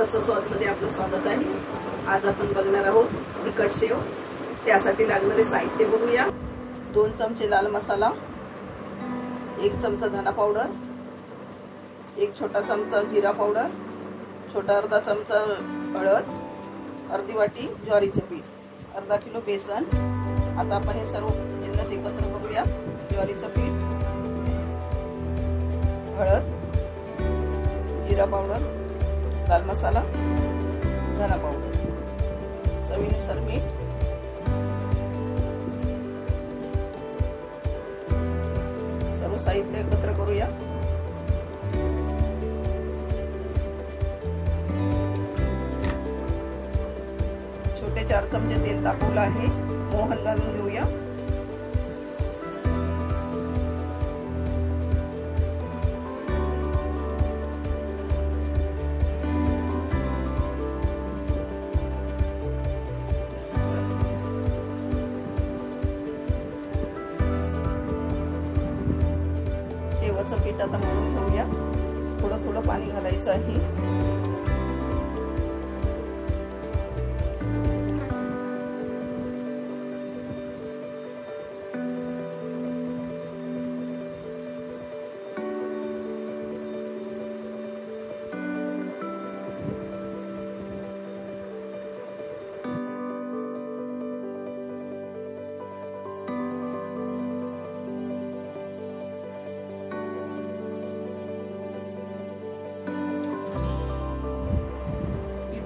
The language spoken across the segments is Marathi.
रसस्वादमध्ये आपलं स्वागत आहे। आज आपण बघणार आहोत तिखट शेव। त्यासाठी लागणारे साहित्य बघूया। 2 चमचे लाल मसाला, 1 चमचा धना पावडर, 1 छोटा चमचा जिरा पावडर, छोटा अर्धा चमचा हळद, अर्धी वाटी ज्वारीचे पीठ, अर्धा किलो बेसन। आता आपण हे सर्व जिन्नस एकत्र करूया। ज्वारीचं पीठ, हळद, जिरा पावडर, लाल मसाला, धना पावडर, चवीनुसार मीठ, सर्व साहित्य एकत्र करूया। छोटे 4 चमचे तेल तापवलं आहे। मोहन घालून घेऊया। शेवचं पीठ आता मळून घेऊया। थोडं थोडं पाणी घालायचं आहे।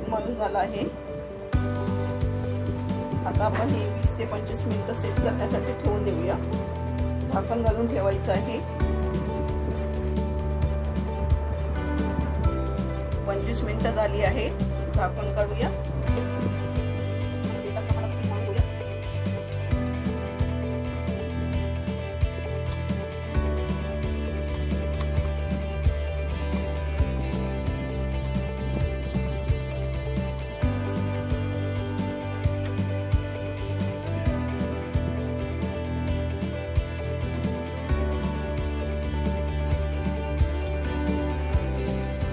मळून झाला आहे। आता आपण हे 20 ते 25 मिनिटं सेट करण्यासाठी ठेवून देऊया। झाकण घालून ठेवायचं आहे। 25 मिनिटं झाली आहे। झाकण काढूया।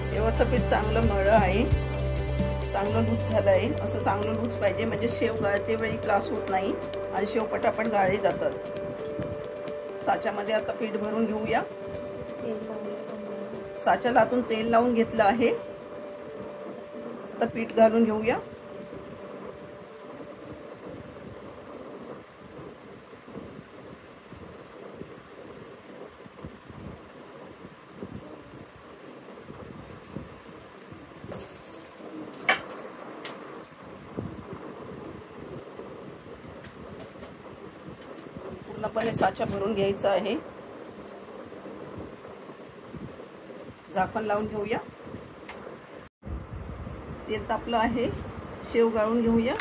शेवचं पीठ चांगलं मळलं आहे। चांगलं लूज झालं आहे। असं चांगलं लूज पाहिजे, म्हणजे शेव गाळते वेळी त्रास होत नाही आणि शेव पटापट गाळले जातात। साच्यामध्ये आता पीठ भरून घेऊया। साच्याला आतून तेल लावून घेतलं आहे। आता पीठ घालून घेऊया। पूर्णपणे साचा भरून घ्यायचा आहे। झाकण लावून घेऊया। तेल तापलं आहे। शेव गाळून घेऊया।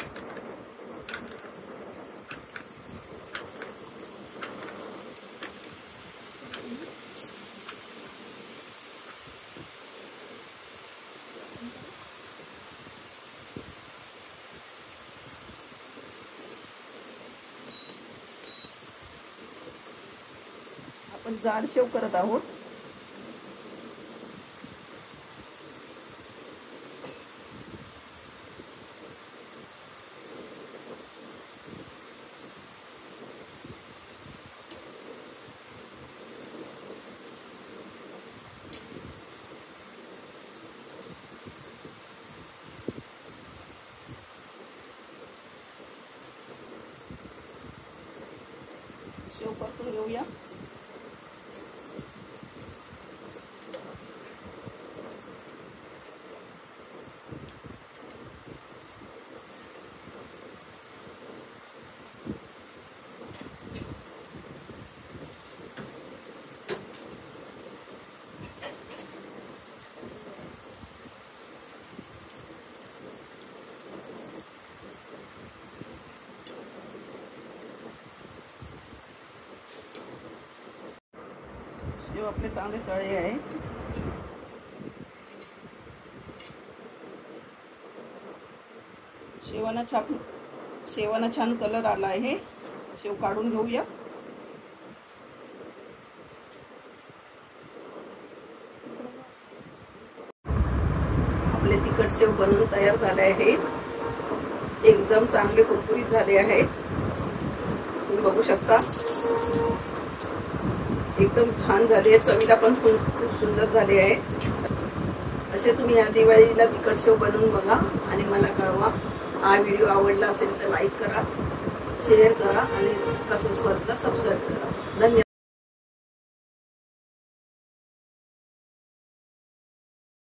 आपण जाड शेव करत आहोत। शेव परतून घेऊया। शेव आपले चांगले तळे आहे। शेवाना छान कलर आला आहे। शेव काढून घेऊया। आपले तिखट शेव बनवून तयार झाले आहेत. एकदम चांगले कुरकुरीत झाले आहेत. तुम्ही बघू शकता एकदम छान झाले. चवीला पण खूप सुंदर झाले आहे. असे तुम्ही या दिवाळीला तिखट शेव बनवून बघा आणि मला कळवा. हा व्हिडिओ आवडला असेल तर लाईक करा, शेअर करा आणि प्रसन्स वर्ल्डला सबस्क्राईब करा. धन्यवाद.